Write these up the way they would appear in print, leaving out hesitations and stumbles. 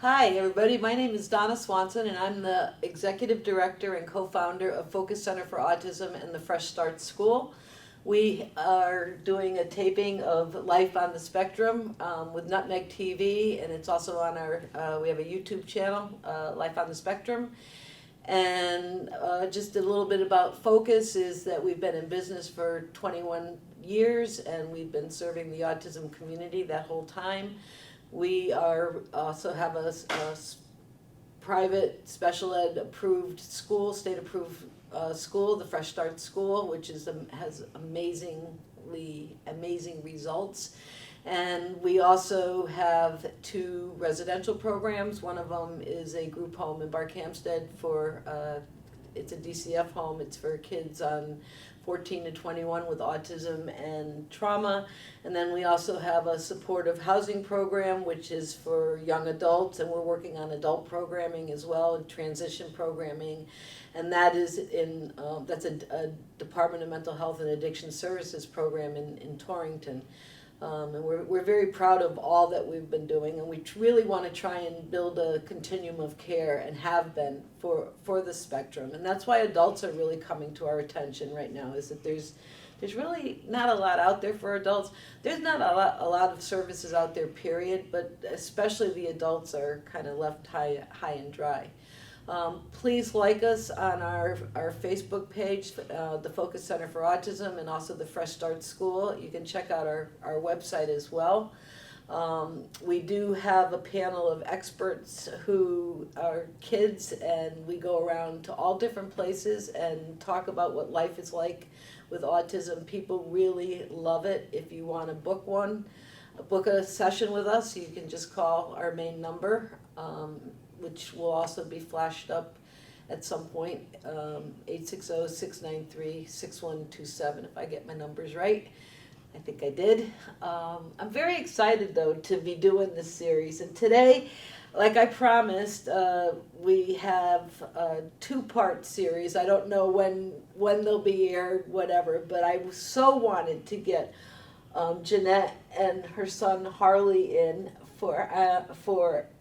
Hi, everybody. My name is Donna Swanson, and I'm the Executive Director and co-founder of Focus Center for Autism and the Fresh Start School. We are doing a taping of Life on the Spectrum with Nutmeg TV, and it's also on our, we have a YouTube channel, Life on the Spectrum. And just a little bit about Focus is that we've been in business for 21 years, and we've been serving the autism community that whole time. We are also have a private special ed approved school, state approved school, the Fresh Start School, which has amazing results. And we also have 2 residential programs. One of them is a group home in Barkhamsted for, it's a DCF home. It's for kids on 14 to 21 with autism and trauma. And then we also have a supportive housing program, which is for young adults, and we're working on adult programming as well, and transition programming. And that is in, that's a Department of Mental Health and Addiction Services program in Torrington. And we're very proud of all that we've been doing, and we really want to try and build a continuum of care, and have been for the spectrum. And that's why adults are really coming to our attention right now, is that there's really not a lot out there for adults. There's not a lot of services out there, period, but especially the adults are kind of left high and dry. Please like us on our Facebook page, the Focus Center for Autism, and also the Fresh Start School. You can check out our website as well. We do have a panel of experts who are kids, and we go around to all different places and talk about what life is like with autism. People really love it. If you want to book a session with us, you can just call our main number, which will also be flashed up at some point, 860-693-6127, if I get my numbers right. I think I did. I'm very excited, though, to be doing this series. And today, like I promised, we have a 2-part series. I don't know when they'll be aired, whatever, but I so wanted to get Jeannette and her son Harley in for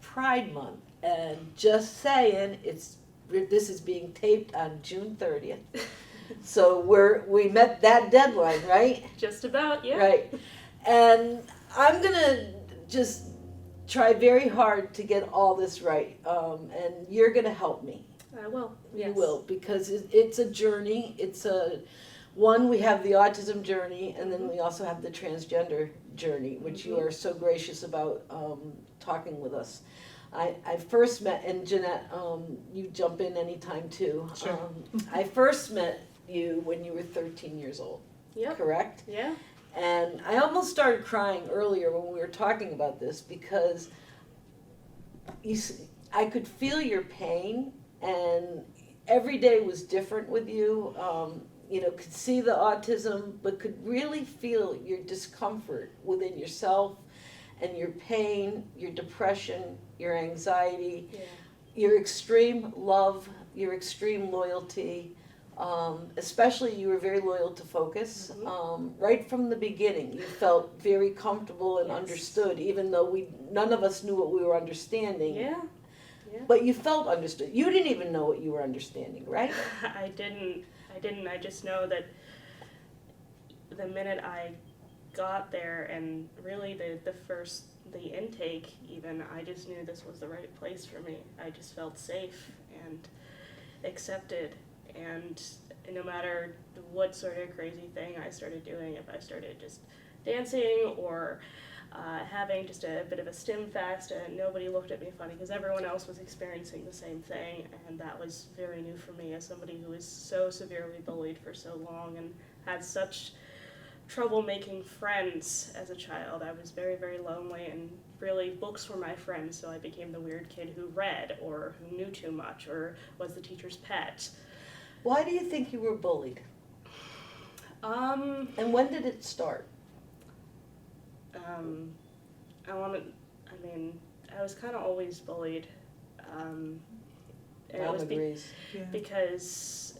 Pride Month. And just saying, this is being taped on June 30th. So we met that deadline, right? Just about, yeah. Right. And I'm gonna just try very hard to get all this right. And you're gonna help me. I will. You Yes. will, because it's a journey. We have the autism journey, and then we also have the transgender journey, which you are so gracious about talking with us. I first met, and Jeannette, you jump in anytime too. Sure. I first met you when you were 13 years old. Yep. Correct? Yeah. And I almost started crying earlier when we were talking about this, because I could feel your pain, and every day was different with you. Could see the autism, but could really feel your discomfort within yourself, and your pain, your depression, your anxiety, your extreme love, your extreme loyalty. Especially, you were very loyal to Focus. Right from the beginning, you felt very comfortable and understood, even though none of us knew what we were understanding. Yeah. But you felt understood. You didn't even know what you were understanding, right? I didn't. I just know that the minute I got there, and really the intake even, I just knew this was the right place for me. I just felt safe and accepted, and no matter what sort of crazy thing I started doing, if I started just dancing or having just a bit of a stim fest, and nobody looked at me funny because everyone else was experiencing the same thing, and that was very new for me as somebody who was so severely bullied for so long and had such trouble making friends as a child. I was very, very lonely, and really books were my friends, so I became the weird kid who read or who knew too much or was the teacher's pet. Why do you think you were bullied? And when did it start? I was kind of always bullied. And it was because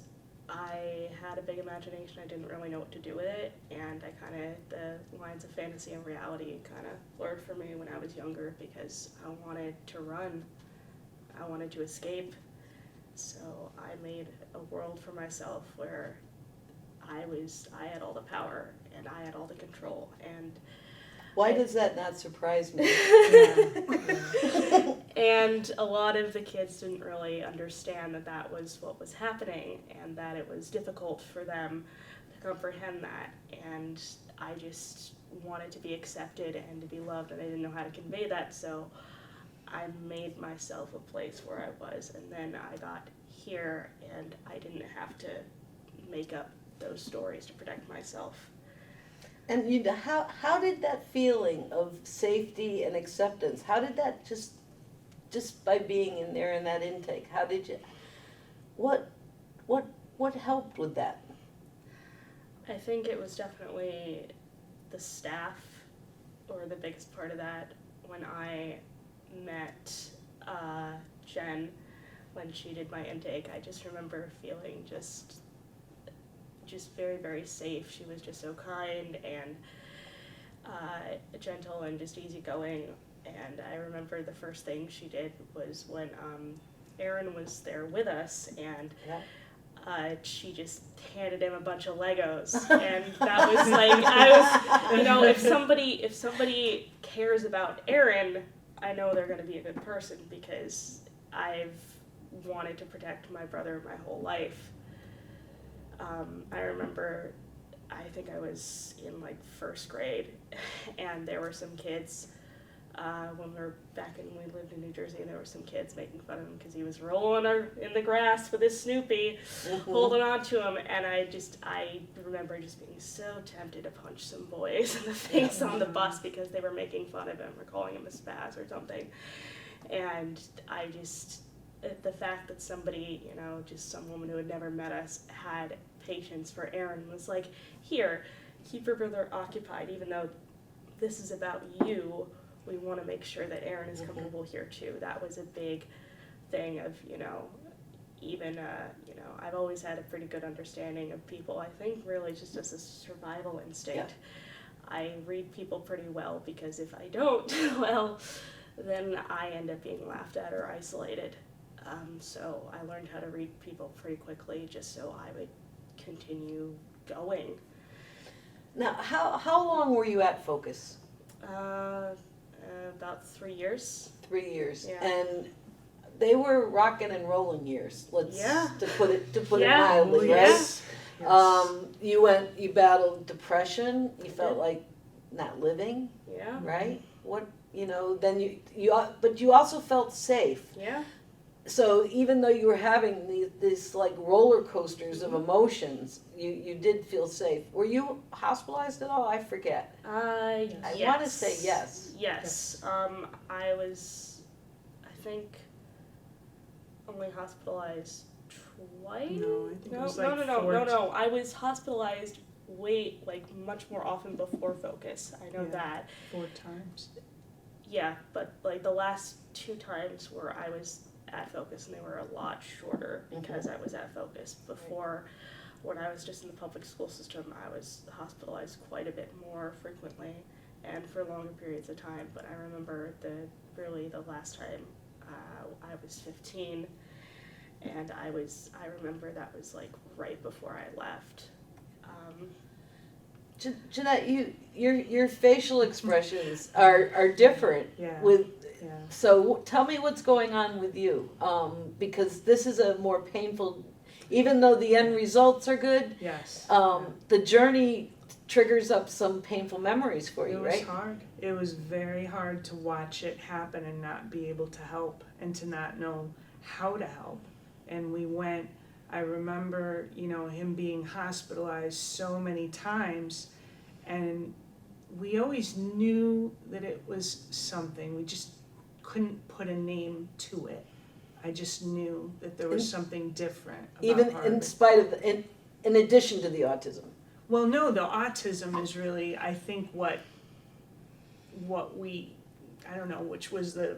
I had a big imagination. I didn't really know what to do with it, and I kind of the lines of fantasy and reality kind of blurred for me when I was younger because I wanted to run. I wanted to escape. So I made a world for myself where I had all the power and I had all the control. And Why does that not surprise me? And a lot of the kids didn't really understand that that was what was happening and that it was difficult for them to comprehend that. And I just wanted to be accepted and to be loved, and I didn't know how to convey that, so I made myself a place where I was. And then I got here and I didn't have to make up those stories to protect myself. And how did that feeling of safety and acceptance, how did that just by being in there in that intake, how did you, what helped with that? I think it was definitely the staff, or the biggest part of that. When I met Jen, when she did my intake, I just remember feeling just very, very safe. She was just so kind and gentle and just easygoing. And I remember the first thing she did was when Aaron was there with us, and she just handed him a bunch of Legos, and that was like, if somebody cares about Aaron, I know they're going to be a good person, because I've wanted to protect my brother my whole life. I remember, I think I was in like first grade, and there were some kids, when we were back when we lived in New Jersey, and there were some kids making fun of him because he was rolling in the grass with his Snoopy, holding on to him, and I remember just being so tempted to punch some boys in the face on the bus because they were making fun of him or calling him a spaz or something. And I just, the fact that somebody, just some woman who had never met us had patience for Aaron, was like, here, keep your brother occupied, even though this is about you, we want to make sure that Aaron is comfortable here too. That was a big thing of, even, I've always had a pretty good understanding of people. I think really just as a survival instinct. Yeah. I read people pretty well, because if I don't, well, then I end up being laughed at or isolated. So I learned how to read people pretty quickly, just so I would continue going. Now, how long were you at Focus? About 3 years. 3 years. Yeah. And they were rocking and rolling years. To put it mildly, yeah. right? Yes. You battled depression. You felt like not living. Yeah. Right? Then but you also felt safe. Yeah. So even though you were having these like roller coasters of emotions, you did feel safe. Were you hospitalized at all? I forget. Yes. I want to say yes. Yes. I was, I think, only hospitalized twice. No, I think it was No. I was hospitalized much more often before Focus. I know that. 4 times. Yeah, but like the last 2 times where I was at Focus, and they were a lot shorter because I was at Focus. Before, when I was just in the public school system, I was hospitalized quite a bit more frequently and for longer periods of time. But I remember the last time I was 15, and I remember that was like right before I left. Jeannette, your facial expressions are different. Yeah. So tell me what's going on with you, because this is a more painful, even though the end results are good. Yes. The journey triggers up some painful memories for you, right? It was hard. It was very hard to watch it happen and not be able to help, and to not know how to help. And we went, I remember, him being hospitalized so many times, and we always knew that it was something. We just couldn't put a name to it. I just knew that there was something different about even Harley. in spite of in addition to the autism. Well, no, the autism is really, I think, what we, I don't know, which was the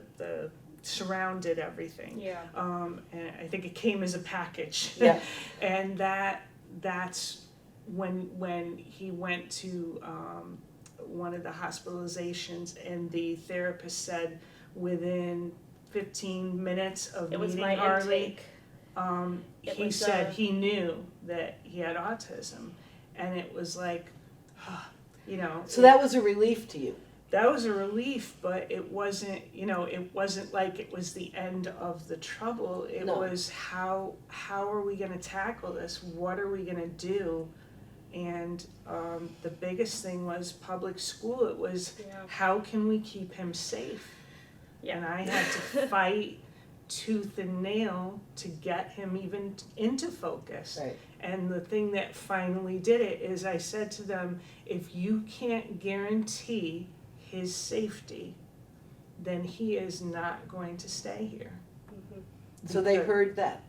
surrounded everything. Yeah. And I think it came as a package. Yeah. And that's when he went to one of the hospitalizations and the therapist said within 15 minutes of It was meeting my Harley, intake. It he was, said he knew that he had autism, and it was like, you know. So that was a relief to you. That was a relief, but it wasn't, you know, it wasn't like it was the end of the trouble. It No. was how are we going to tackle this? What are we going to do? And the biggest thing was public school. It was how can we keep him safe? Yeah. And I had to fight tooth and nail to get him even into focus. Right. And the thing that finally did it is I said to them, if you can't guarantee his safety, then he is not going to stay here. So they heard that.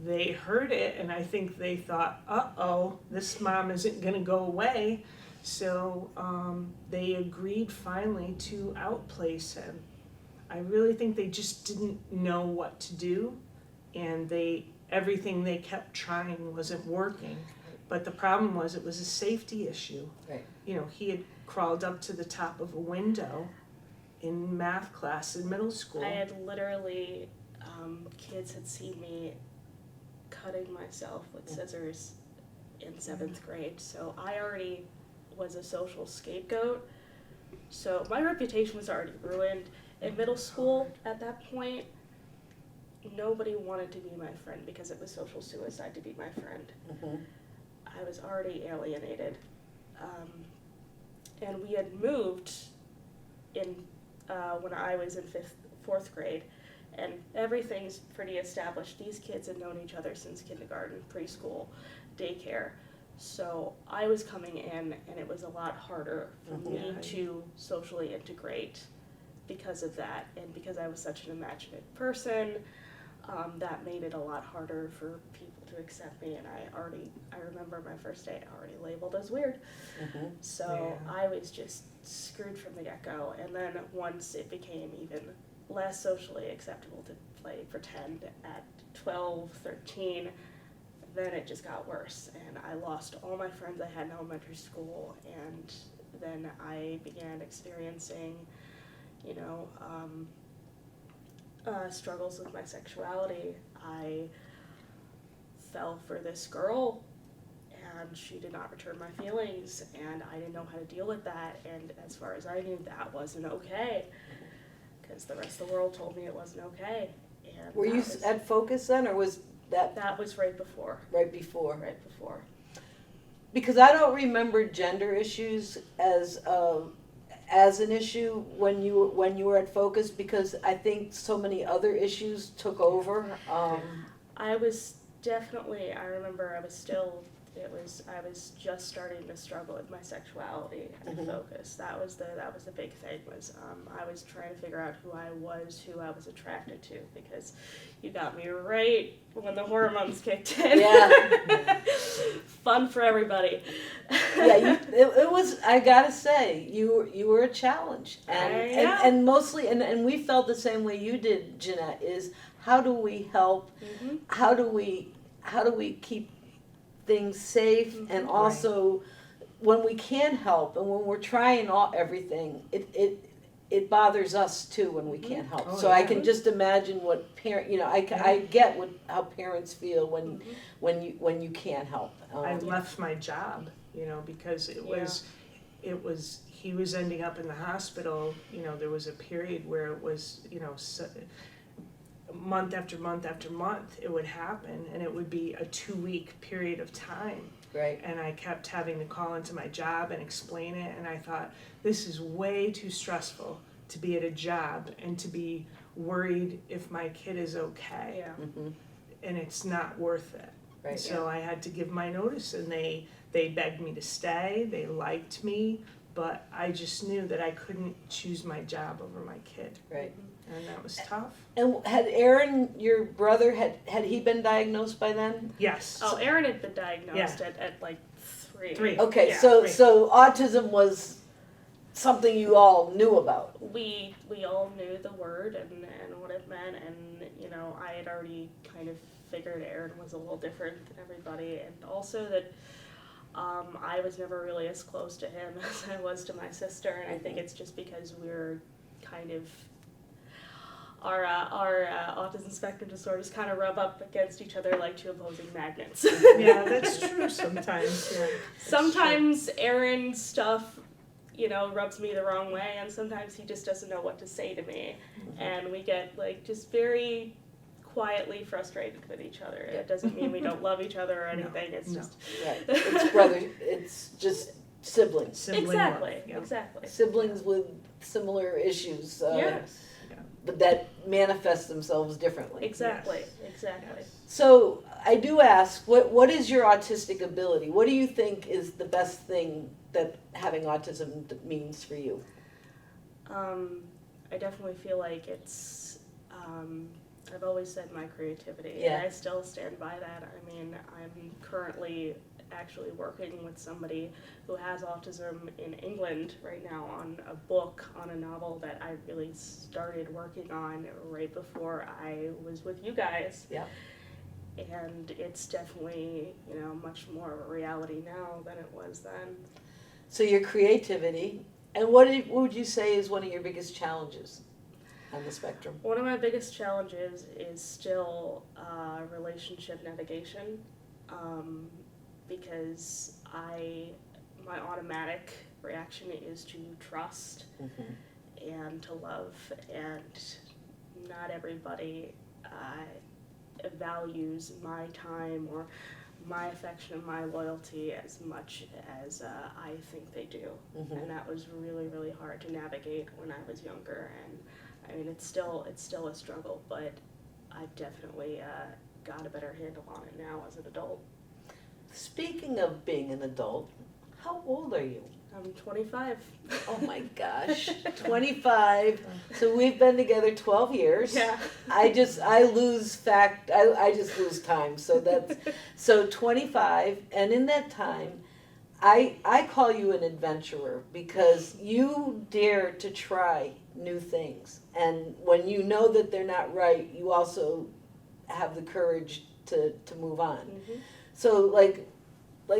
They heard it, and I think they thought, uh-oh, this mom isn't going to go away. So they agreed finally to outplace him. I really think they just didn't know what to do, and everything they kept trying wasn't working. But the problem was it was a safety issue. Right. You know, he had crawled up to the top of a window in math class in middle school. I had literally, kids had seen me cutting myself with scissors in 7th grade, so I already was a social scapegoat. So my reputation was already ruined. In middle school, at that point, nobody wanted to be my friend because it was social suicide to be my friend. Mm-hmm. I was already alienated. And we had moved in when I was in 4th grade, and everything's pretty established. These kids had known each other since kindergarten, preschool, daycare. So I was coming in, and it was a lot harder for me to socially integrate because of that, and because I was such an imaginative person. That made it a lot harder for people to accept me, and I remember my first day already labeled as weird. Mm-hmm. So I was just screwed from the get-go, and then once it became even less socially acceptable to play pretend at 12, 13, then it just got worse, and I lost all my friends I had in elementary school, and then I began experiencing, you know, struggles with my sexuality. I fell for this girl, and she did not return my feelings, and I didn't know how to deal with that, and as far as I knew, that wasn't okay, because the rest of the world told me it wasn't okay. And Were you at Focus then, or was that that was right before. right before? Right before. Because I don't remember gender issues as an issue when you were at Focus, because I think so many other issues took over. I was definitely, I remember I was just starting to struggle with my sexuality at Focus. That was the big thing, was I was trying to figure out who I was attracted to, because you got me right when the hormones kicked in. Yeah. Fun for everybody. Yeah, it was. I gotta say, you were a challenge, and mostly, and we felt the same way you did, Jeannette. Is how do we help? Mm-hmm. How do we keep things safe, and also when we can help and when we're trying everything, it bothers us too when we can't help. Oh, So yeah. I can just imagine what I get how parents feel when you can't help. I left my job, you know, because it was he was ending up in the hospital. You know, there was a period where it was, you know, month after month after month it would happen, and it would be a 2-week period of time. Right. And I kept having to call into my job and explain it, and I thought, this is way too stressful to be at a job and to be worried if my kid is okay. Yeah. Mm-hmm. And it's not worth it. Right. So I had to give my notice, and they begged me to stay. They liked me, but I just knew that I couldn't choose my job over my kid. Right. And that was tough. And had Aaron, your brother, had he been diagnosed by then? Yes. Oh, Aaron had been diagnosed at like 3. 3. Okay, Yeah. so autism was something you all knew about. We all knew the word and what it meant, and you know, I had already kind of figured Aaron was a little different than everybody, and also that I was never really as close to him as I was to my sister, and I think it's just because we're kind of our autism spectrum disorders kind of rub up against each other like two opposing magnets. Yeah, that's true sometimes. Yeah. Sometimes Aaron's stuff, rubs me the wrong way, and sometimes he just doesn't know what to say to me, and we get like just very quietly frustrated with each other. It doesn't mean we don't love each other or anything. It's just Right. It's brother. It's just siblings. Sibling exactly, love, yeah. exactly. Siblings with similar issues. Yes. But that manifests themselves differently. Exactly, Yes. exactly. Yes. So I do ask, what is your autistic ability? What do you think is the best thing that having autism means for you? I definitely feel like it's, I've always said my creativity, Yeah. and I still stand by that. I mean, I'm currently actually working with somebody who has autism in England right now on a book, on a novel that I really started working on right before I was with you guys. Yeah. And it's definitely, much more of a reality now than it was then. So your creativity, and what would you say is one of your biggest challenges on the spectrum? One of my biggest challenges is still relationship navigation, because my automatic reaction is to trust and to love, and not everybody values my time or my affection and my loyalty as much as I think they do. And that was really, really hard to navigate when I was younger, and I mean, it's still a struggle, but I've definitely got a better handle on it now as an adult. Speaking of being an adult, how old are you? I'm 25. Oh my gosh, 25. So we've been together 12 years. Yeah. I just lose time. So 25, and in that time, I call you an adventurer because you dare to try new things. And when you know that they're not right, you also have the courage to move on. So like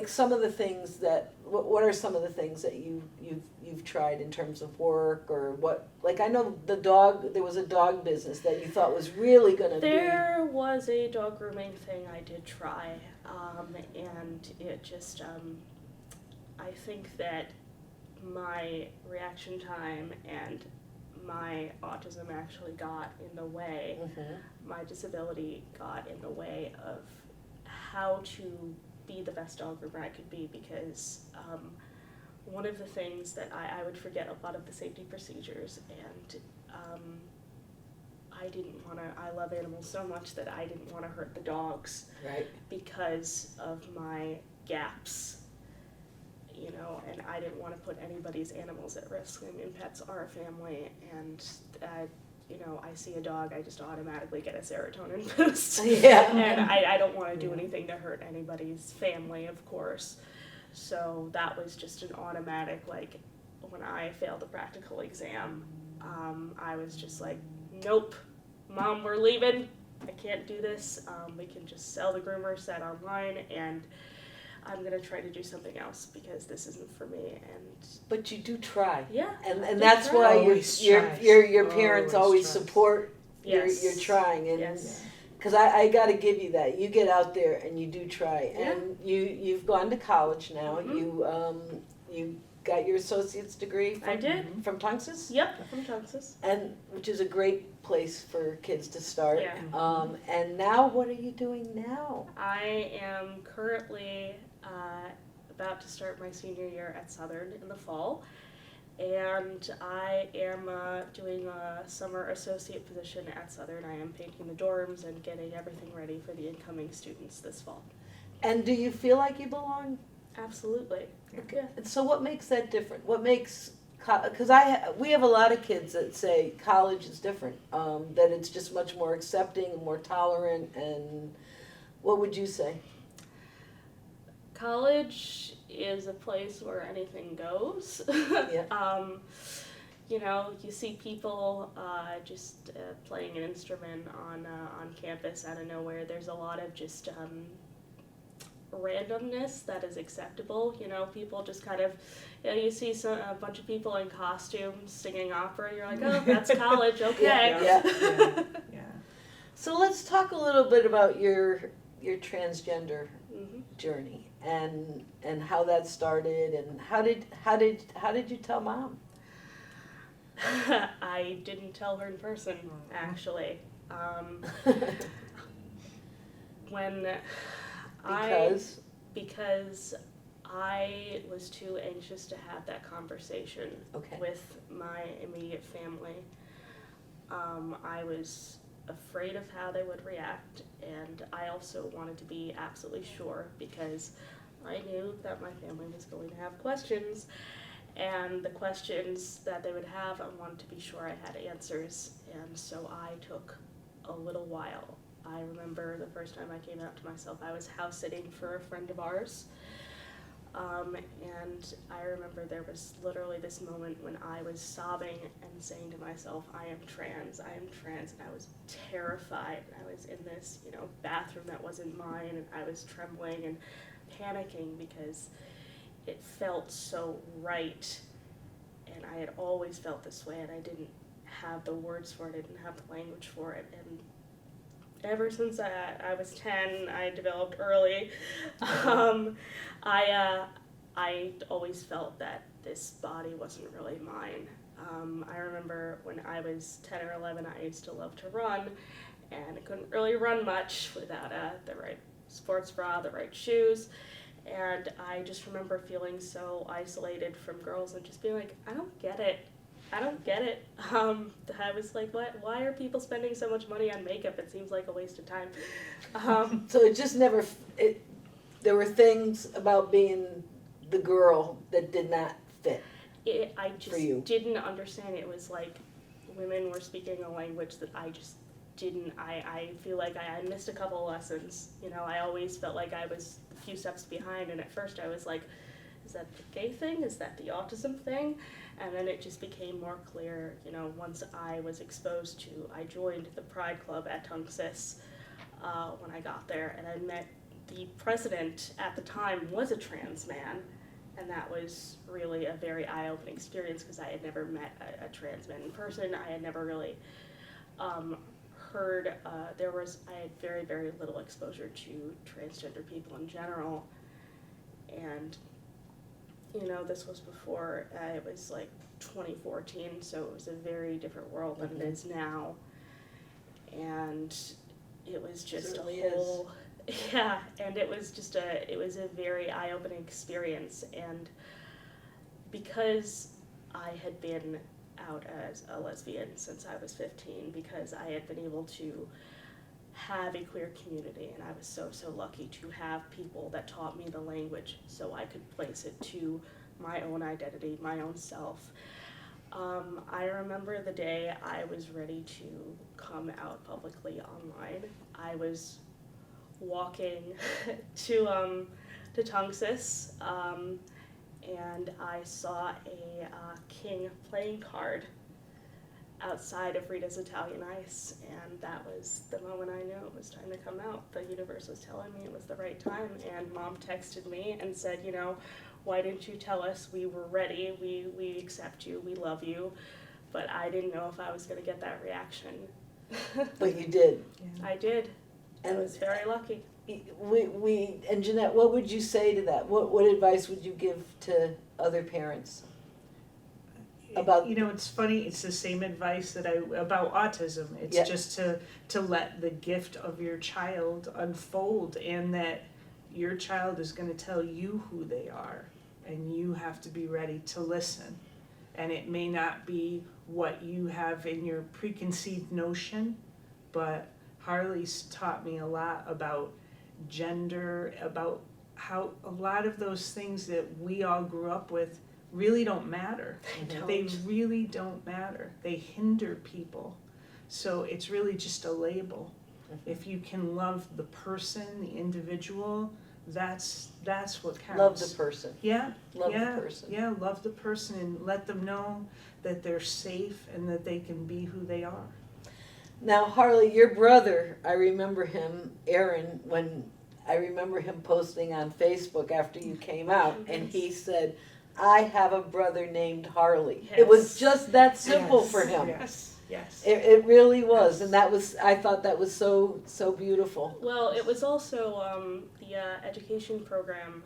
some of the things that, what are some of the things that you've tried in terms of work, or what, like I know there was a dog business that you thought was really going to be. There was a dog grooming thing I did try, and it just, I think that my reaction time and my autism actually got in the way, my disability got in the way of how to be the best dog groomer I could be, because one of the things that I would forget a lot of the safety procedures, and I love animals so much that I didn't want to hurt the dogs, Right. because of my gaps, and I didn't want to put anybody's animals at risk. I mean, pets are a family, and I see a dog, I just automatically get a serotonin boost. Yeah. And I don't want to do anything to hurt anybody's family, of course. So that was just an automatic, like, when I failed the practical exam, I was just like, nope, Mom, we're leaving. I can't do this. We can just sell the groomer set online, and I'm going to try to do something else because this isn't for me. But you do try. Yeah. And that's why your parents always support your trying. And Yes. because I got to give you that. You get out there and you do try. Yeah. And you've gone to college now. You got your associate's degree I did. From Tunxus? Yep, from Texas. And which is a great place for kids to start. Yeah. And now what are you doing now? I am currently about to start my senior year at Southern in the fall, and I am doing a summer associate position at Southern. I am painting the dorms and getting everything ready for the incoming students this fall. And do you feel like you belong? Absolutely. Okay. Yeah. And so what makes that different? What makes, because we have a lot of kids that say college is different, that it's just much more accepting and more tolerant, and what would you say? College is a place where anything goes. Yeah. You see people just playing an instrument on campus out of nowhere. There's a lot of just randomness that is acceptable. You know, people just kind of, you know, you see a bunch of people in costumes singing opera, you're like, oh, that's college, okay. Yeah. So let's talk a little bit about your transgender Mhm. journey and how that started, and how did you tell Mom? I didn't tell her in person, actually. When because I was too anxious to have that conversation Okay. with my immediate family. I was afraid of how they would react, and I also wanted to be absolutely sure because I knew that my family was going to have questions, and the questions that they would have, I wanted to be sure I had answers, and so I took a little while. I remember the first time I came out to myself, I was house sitting for a friend of ours, and I remember there was literally this moment when I was sobbing and saying to myself, I am trans, and I was terrified. I was in this, you know, bathroom that wasn't mine, and I was trembling and panicking because it felt so right, and I had always felt this way, and I didn't have the words for it, I didn't have the language for it, and ever since I was 10, I developed early. I always felt that this body wasn't really mine. I remember when I was 10 or 11, I used to love to run, and I couldn't really run much without the right sports bra, the right shoes, and I just remember feeling so isolated from girls and just being like, I don't get it. I was like, why are people spending so much money on makeup? It seems like a waste of time. So it just never, there were things about being the girl that did not fit. I just didn't understand. It was like women were speaking a language that I just didn't. I feel like I missed a couple lessons. You know, I always felt like I was a few steps behind, and at first I was like, is that the gay thing? Is that the autism thing? And then it just became more clear, you know, once I was exposed to, I joined the Pride Club at Tunxis when I got there, and I met the president at the time was a trans man, and that was really a very eye-opening experience because I had never met a trans man in person. I had never really heard, I had very, very little exposure to transgender people in general, and you know, this was before, it was like 2014, so it was a very different world than it is now. And it was just and it was just it was a very eye-opening experience. And because I had been out as a lesbian since I was 15, because I had been able to have a queer community, and I was so lucky to have people that taught me the language so I could place it to my own identity, my own self. I remember the day I was ready to come out publicly online. I was walking to Tunxis, and I saw a King playing card outside of Rita's Italian Ice, and that was the moment I knew it was time to come out. The universe was telling me it was the right time, and Mom texted me and said, you know, why didn't you tell us? We were ready, we accept you, we love you, but I didn't know if I was going to get that reaction. But you did. Yeah. I did. And I was very lucky. And Jeannette, what would you say to that? What advice would you give to other parents? About, you know, it's funny, it's the same advice that about autism. It's just to let the gift of your child unfold, and that your child is going to tell you who they are, and you have to be ready to listen. And it may not be what you have in your preconceived notion, but Harley's taught me a lot about gender, about how a lot of those things that we all grew up with really don't matter. They really don't matter. They hinder people. So it's really just a label. If you can love the person, the individual, that's what counts. love the person. Love the person. Yeah, love the person and let them know that they're safe and that they can be who they are. Now, Harley, your brother, I remember him, Aaron, when I remember him posting on Facebook after you came out, and he said, I have a brother named Harley. It was just that simple for him. Yes. It really was, and I thought that was so beautiful. Well, it was also the education program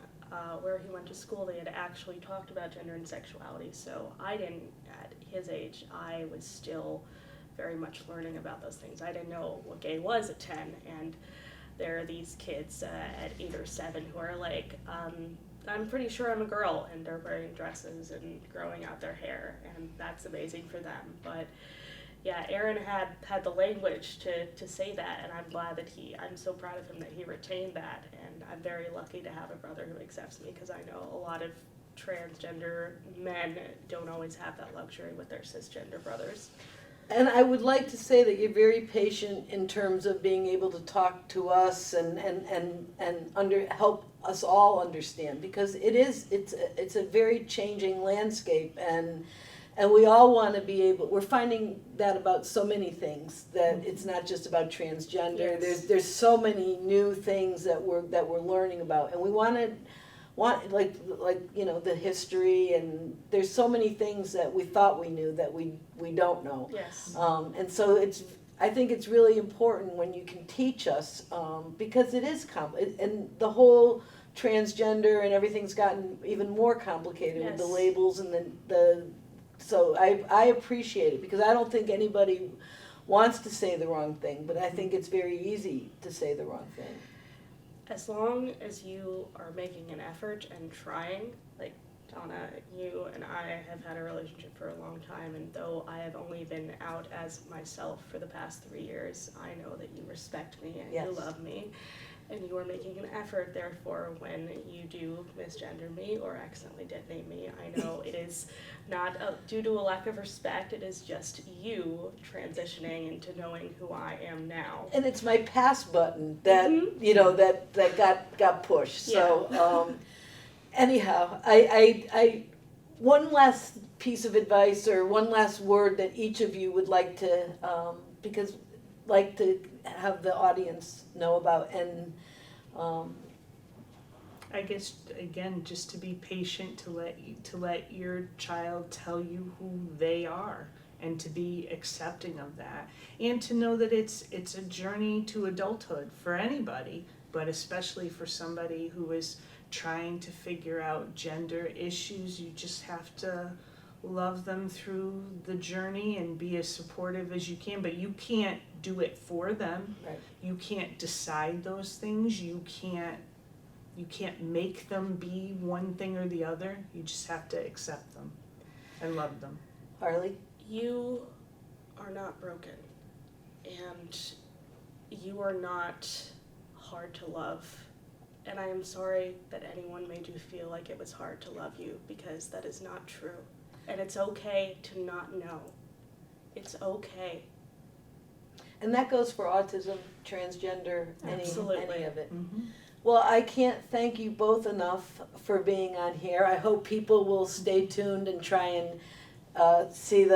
where he went to school. They had actually talked about gender and sexuality, so I didn't, at his age, I was still very much learning about those things. I didn't know what gay was at 10, and there are these kids at 8 or 7 who are like, I'm pretty sure I'm a girl, and they're wearing dresses and growing out their hair, and that's amazing for them. But yeah, Aaron had the language to say that, and I'm glad that I'm so proud of him that he retained that, and I'm very lucky to have a brother who accepts me, because I know a lot of transgender men don't always have that luxury with their cisgender brothers. And I would like to say that you're very patient in terms of being able to talk to us and help us all understand, because it's a very changing landscape, and we all want to be able, we're finding that about so many things, that it's not just about transgender. Yes. There's so many new things that we're learning about, and we want like the history, and there's so many things that we thought we knew that we don't know. Yes. And so I think it's really important when you can teach us, because it is and the whole transgender and everything's gotten even more complicated with the Yes. labels and so I appreciate it, because I don't think anybody wants to say the wrong thing, but I think it's very easy to say the wrong thing. As long as you are making an effort and trying, like Donna, you and I have had a relationship for a long time, and though I have only been out as myself for the past 3 years, I know that you respect me and Yes. you love me, and you are making an effort. Therefore, when you do misgender me or accidentally detonate me, I know it is not due to a lack of respect. It is just you transitioning into knowing who I am now. And it's my pass button that that got pushed. So anyhow, I one last piece of advice or one last word that each of you would like to have the audience know about, and I guess, again, just to be patient, to let your child tell you who they are, and to be accepting of that, and to know that it's a journey to adulthood for anybody, but especially for somebody who is trying to figure out gender issues. You just have to love them through the journey and be as supportive as you can, but you can't do it for them. Right. You can't decide those things. You can't make them be one thing or the other. You just have to accept them and love them. Harley? You are not broken, and you are not hard to love. And I am sorry that anyone made you feel like it was hard to love you, because that is not true. And it's okay to not know. It's okay. And that goes for autism, transgender, any Absolutely. of it. Mm-hmm. Well, I can't thank you both enough for being on here. I hope people will stay tuned and try and see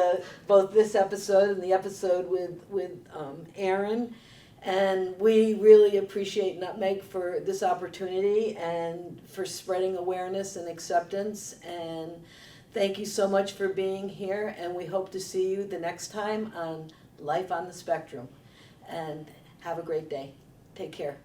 both this episode and the episode with Aaron. And we really appreciate Nutmeg for this opportunity and for spreading awareness and acceptance. And thank you so much for being here. And we hope to see you the next time on Life on the Spectrum. And have a great day. Take care.